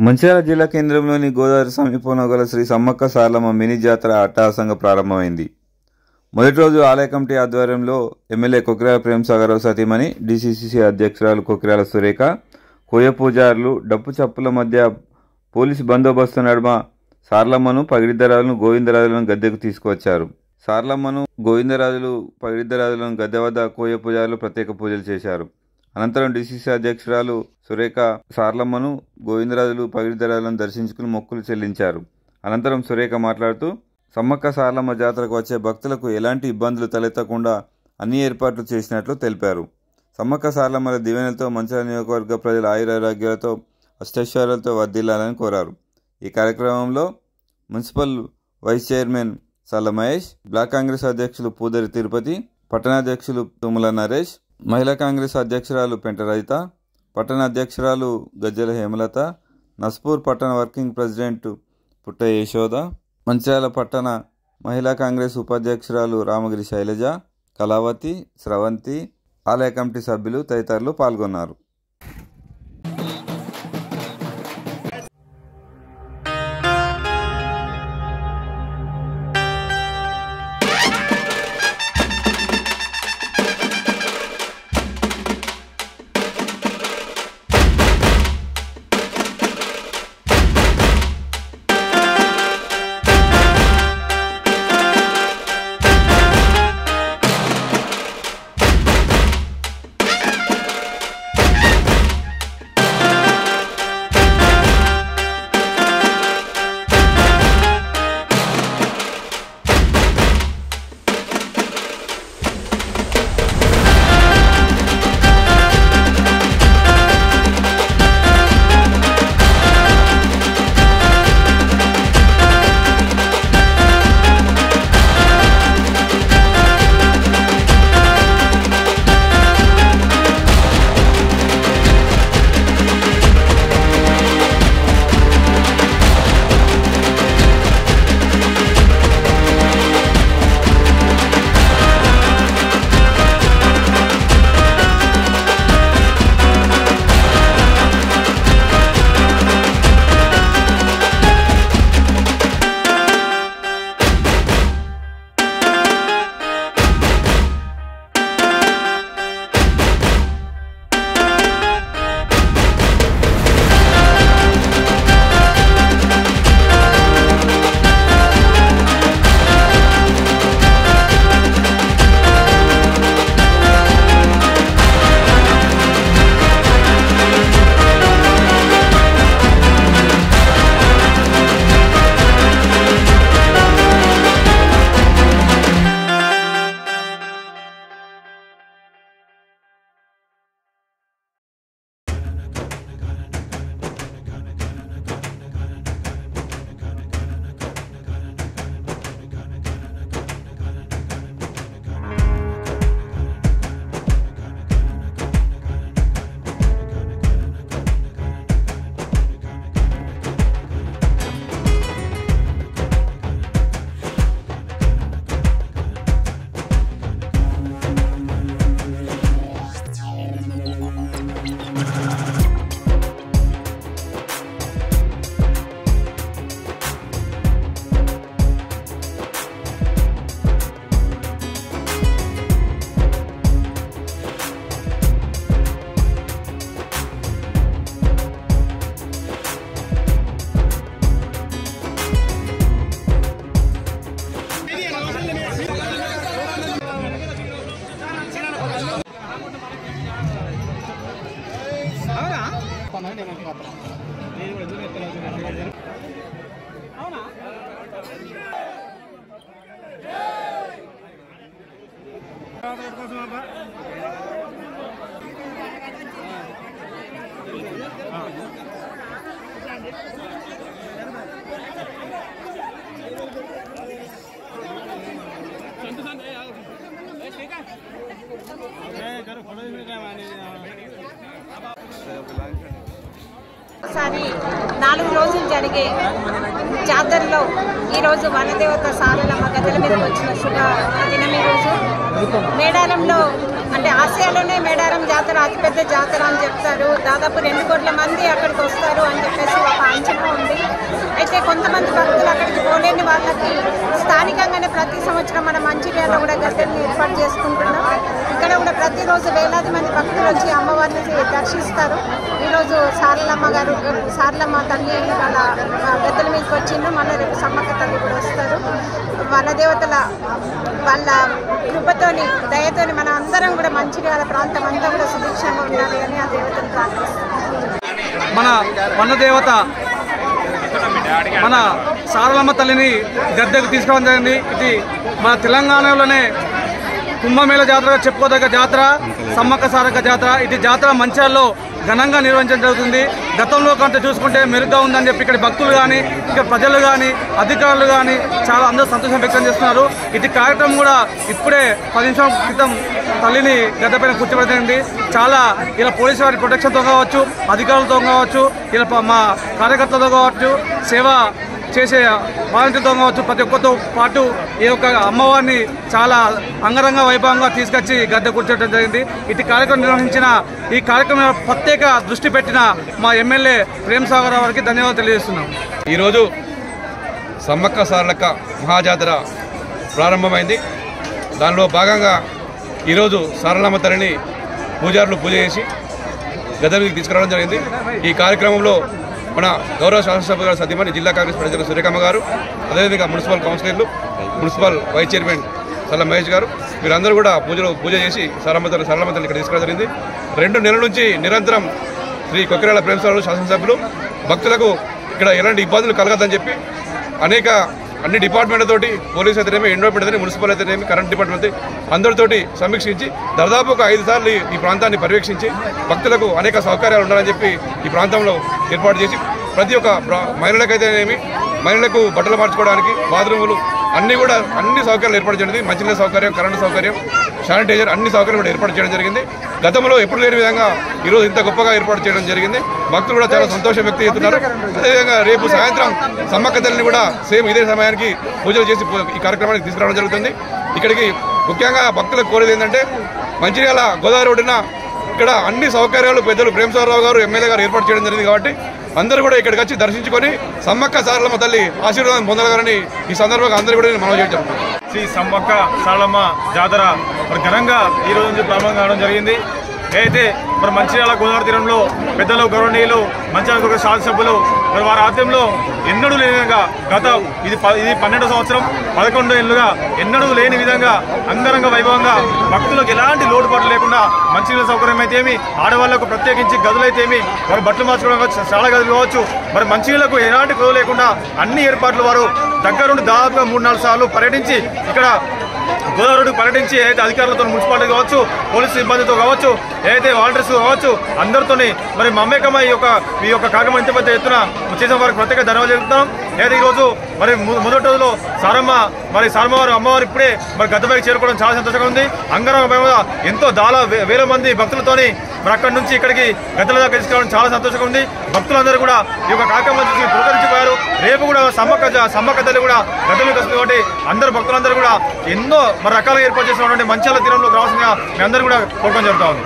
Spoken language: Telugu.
మంచిర్యాల జిల్లా కేంద్రంలోని గోదావరి సమీపంలో గల శ్రీ సమ్మక్క సారలమ్మ మినీ జాతర అట్టహాసంగా ప్రారంభమైంది. మొదటి రోజు ఆలయ కమిటీ ఆధ్వర్యంలో ఎమ్మెల్యే కొక్కిరాల ప్రేమసాగరరావు సతీమణి, డిసిసిసి అధ్యక్షురాలు కొక్కిరాల సురేఖ, కోయ పూజారులు డప్పు చప్పుల మధ్య పోలీసు బందోబస్తు నడుమ సారలమ్మను, పగిడిద్దరాజులను, గోవిందరాజులను గద్దెకు తీసుకువచ్చారు. సారలమ్మను, గోవిందరాజులు, పగిడిద్దరాజులను గద్దె వద్ద కోయ పూజారులు ప్రత్యేక పూజలు చేశారు. అనంతరం డిసిసి అధ్యక్షురాలు సురేఖ సారలమ్మను, గోవిందరాజులు, పగిడిద్దరాజులను దర్శించుకుని మొక్కులు చెల్లించారు. అనంతరం సురేఖ మాట్లాడుతూ సమ్మక్క సారలమ్మ జాతరకు వచ్చే భక్తులకు ఎలాంటి ఇబ్బందులు తలెత్తకుండా అన్ని ఏర్పాట్లు చేసినట్లు తెలిపారు. సమ్మక్క సారలమ్మల దీవెనలతో మంచిర్యాల నియోజకవర్గ ప్రజల ఆయురారోగ్యాలతో అష్టైశ్వర్యాలతో వర్ధిల్లాలని కోరారు. ఈ కార్యక్రమంలో మున్సిపల్ వైస్ చైర్మన్ సల్ల మహేష్, బ్లాక్ కాంగ్రెస్ అధ్యక్షులు పూదరి తిరుపతి, పట్టణాధ్యక్షులు తుమ్మల నరేష్, మహిళా కాంగ్రెస్ అధ్యక్షురాలు పెంట రజిత, పట్టణ అధ్యక్షురాలు గజ్జల హేమలత, నస్పూర్ పట్టణ వర్కింగ్ ప్రెసిడెంట్ పుట్ట యశోద, మంచిర్యాల పట్టణ మహిళా కాంగ్రెస్ ఉపాధ్యక్షురాలు రామగిరి శైలజ, కళావతి, స్రవంతి, ఆలయ కమిటీ సభ్యులు తదితరులు పాల్గొన్నారు. సారి 4 రోజులు జరిగే జాతరలో ఈరోజు వనదేవత సారలమ్మ గద్దెల మీదకి వచ్చిన శుభ దినం. ఈరోజు మేడారంలో అంటే ఆసియాలోనే మేడారం జాతర అతిపెద్ద జాతర అని చెప్తారు. దాదాపు 2 కోట్ల మంది అక్కడికి వస్తారు అని చెప్పేసి ఒక అంచనా ఉంది. అయితే కొంతమంది భక్తులు అక్కడికి పోలేని వాళ్ళకి స్థానికంగానే ప్రతి సంవత్సరం మన మంచిర్యాలలో కూడా గద్దెలను ఏర్పాటు చేసుకుంటున్నాం. ఇక్కడ కూడా ప్రతిరోజు వేలాది మంది భక్తులు వచ్చి అమ్మవారిని దర్శిస్తారు. ఈరోజు సారలమ్మ తల్లి వాళ్ళ గద్దెల మీదకి వచ్చిండ్రు. మళ్ళీ రేపు సమ్మక్క తల్లి కూడా వస్తారు. వాళ్ళ దేవతల వాళ్ళ కృపతోని దయతోని మన అందరం కూడా మంచిర్యాల ప్రాంతం అంతా కూడా సుభిక్షంగా ఉండాలి అని ఆ దేవతను ప్రార్థిస్తాం. మన వనదేవత మన సారలమ్మ తల్లిని గద్దెకు తీసుకోవడం జరిగింది. ఇది మన తెలంగాణలోనే కుంభమేళ జాతరగా చెప్పుకోదగ్గ జాతర సమ్మక్క సారక్క జాతర. ఇది జాతర మంచిర్యాలలో ఘనంగా నిర్వహించడం జరుగుతుంది. గతంలో కంటే చూసుకుంటే మెరుగ్గా ఉందని చెప్పి ఇక్కడ భక్తులు కానీ ఇక్కడ ప్రజలు కానీ అధికారులు కానీ చాలా అందరూ సంతోషం వ్యక్తం చేస్తున్నారు. ఇది కార్యక్రమం కూడా ఇప్పుడే 10 నిమిషాల క్రితం తల్లిని గద్దెపైన కూర్చోబెట్టింది. చాలా ఇలా పోలీసు వారి ప్రొటెక్షన్తో కావచ్చు, అధికారులతో కావచ్చు, ఇలా మా కార్యకర్తలతో కావచ్చు, సేవ చేసే వాలంటీర్తో కావచ్చు, ప్రతి ఒక్కరితో పాటు ఈ యొక్క అమ్మవారిని చాలా అంగరంగ వైభవంగా తీసుకొచ్చి గద్దె కూర్చోవడం జరిగింది. ఇటు కార్యక్రమం నిర్వహించిన ఈ కార్యక్రమం ప్రత్యేక దృష్టి పెట్టిన మా ఎమ్మెల్యే ప్రేమ్ సాగర్ గారికి ధన్యవాదాలు తెలియజేస్తున్నాం. ఈరోజు సమ్మక్క సారలక్క మహాజాతర ప్రారంభమైంది. దానిలో భాగంగా ఈరోజు సారలమ్మ తల్లిని పూజారులు పూజ చేసి గద్దె మీదకి తీసుకురావడం జరిగింది. ఈ కార్యక్రమంలో మన గౌరవ శాసనసభ గారు సతీమణి జిల్లా కాంగ్రెస్ ప్రెసిడెంట్ సురేఖమ్మ గారు, అదేవిధంగా మున్సిపల్ కౌన్సిలర్లు, మున్సిపల్ వైస్ చైర్మన్ సల్ల మహేష్ గారు, వీరందరూ కూడా పూజ చేసి సారలమ్మ తల్లి ఇక్కడ తీసుకురావడం జరిగింది. 2 నెలల నుంచి నిరంతరం శ్రీ కొక్కిరాల ప్రేమసాగర్ శాసనసభ్యులు భక్తులకు ఇక్కడ ఎలాంటి ఇబ్బందులు కలగదని చెప్పి అన్ని డిపార్ట్మెంట్లతోటి పోలీసు అయితేనేమి, ఎన్విరాన్మెంట్ అయితేనేమి, మున్సిపల్ అయితేనేమి, కరెంట్ డిపార్ట్మెంట్ అందరితోటి సమీక్షించి దాదాపు ఒక 5 సార్లు ఈ ప్రాంతాన్ని పర్యవేక్షించి భక్తులకు అనేక సౌకర్యాలు ఉండాలని చెప్పి ఈ ప్రాంతంలో ఏర్పాటు చేసి ప్రతి ఒక్క మహిళలకైతేనేమి, మహిళలకు బట్టలు మార్చుకోవడానికి బాత్రూములు అన్ని సౌకర్యాలు ఏర్పాటు చేయడం, మంచినీళ్ళ సౌకర్యం, కరెంటు సౌకర్యం, శానిటైజర్ అన్ని సౌకర్యాలు కూడా ఏర్పాటు చేయడం జరిగింది. గతంలో ఎప్పుడు లేని విధంగా ఈరోజు ఇంత గొప్పగా ఏర్పాటు చేయడం జరిగింది. భక్తులు కూడా చాలా సంతోషం వ్యక్తం చేస్తున్నారు. అదేవిధంగా రేపు సాయంత్రం సమ్మక్క తల్లిని కూడా సేమ్ ఇదే సమయానికి పూజలు చేసి ఈ కార్యక్రమానికి తీసుకురావడం జరుగుతుంది. ఇక్కడికి ముఖ్యంగా భక్తులకు కోరేది ఏంటంటే మంచిర్యాల గోదావరి ఒడ్డున ఇక్కడ అన్ని సౌకర్యాలు పెద్దలు ప్రేమసాగరరావు గారు ఎమ్మెల్యే గారు ఏర్పాటు చేయడం జరిగింది. కాబట్టి అందరూ కూడా ఇక్కడికి వచ్చి దర్శించుకొని సమ్మక్క సారలమ్మ తల్లి ఆశీర్వాదం పొందగలరని ఈ సందర్భంగా అందరూ కూడా మనం చేయడం. శ్రీ సమ్మక్క సారలమ్మ జాతర ఘనంగా ఈ రోజు నుంచి ప్రారంభం కావడం జరిగింది. అయితే మరి మంచిర్యాల గోదావరి తీరంలో పెద్దలు గౌరవనీయులు మంచిర్యాల శాసనసభ్యులు మరి వారి ఆధ్వర్యంలో ఎన్నడూ లేని విధంగా ఇది 12వ సంవత్సరం 11 ఏళ్లుగా ఎన్నడూ లేని విధంగా అంగరంగ వైభవంగా భక్తులకు ఎలాంటి లోటుపాట్లు లేకుండా మంచినీళ్ళ సౌకర్యం అయితే ఏమి, ఆడవాళ్లకు ప్రత్యేకించి గదులైతేమి, వారు బట్టలు మార్చుకోవడం చాలా గదులు కావచ్చు, మరి మంచినీళ్లకు ఎలాంటి గదులు లేకుండా అన్ని ఏర్పాట్లు వారు దగ్గరుండి దాదాపుగా 3-4 సార్లు పర్యటించి ఇక్కడ గోదావరి పర్యటించి ఏదైతే అధికారులతో మున్సిపాలిటీ కావచ్చు, పోలీసు సిబ్బందితో కావచ్చు, ఏదైతే వాలంటీర్స్ కావచ్చు అందరితోని మరి మమ్మేకమై ఈ యొక్క కార్యక్రమం ఇంత పెద్ద ఎత్తున చేసిన వారికి ప్రత్యేక ధన్యవాదాలు చెప్తున్నాం. ఏదైతే ఈరోజు మరి మొదటి రోజులో సారమ్మ వారు అమ్మవారు ఇప్పుడే మరి గద్దెపైకి చేరుకోవడం చాలా సంతోషంగా ఉంది. అంగరంగ ఎంతో వేల మంది భక్తులతోని మరి అక్కడి నుంచి ఇక్కడికి గద్దెల దాకా తీసుకురావడం చాలా సంతోషంగా ఉంది. భక్తులందరూ కూడా ఈ యొక్క కార్యక్రమం చూసి పురకరించిపోయారు. రేపు కూడా సమ్మక్క తల్లి కూడా గద్దె మీకు వస్తుంది కాబట్టి అందరు భక్తులందరూ కూడా ఎన్నో మరి రకాలుగా ఏర్పాటు చేసినటువంటి మంచిర్యాల తీరంలో రావాల్సిందిగా మీ అందరూ కూడా కోరుకోవడం జరుగుతూ ఉంది.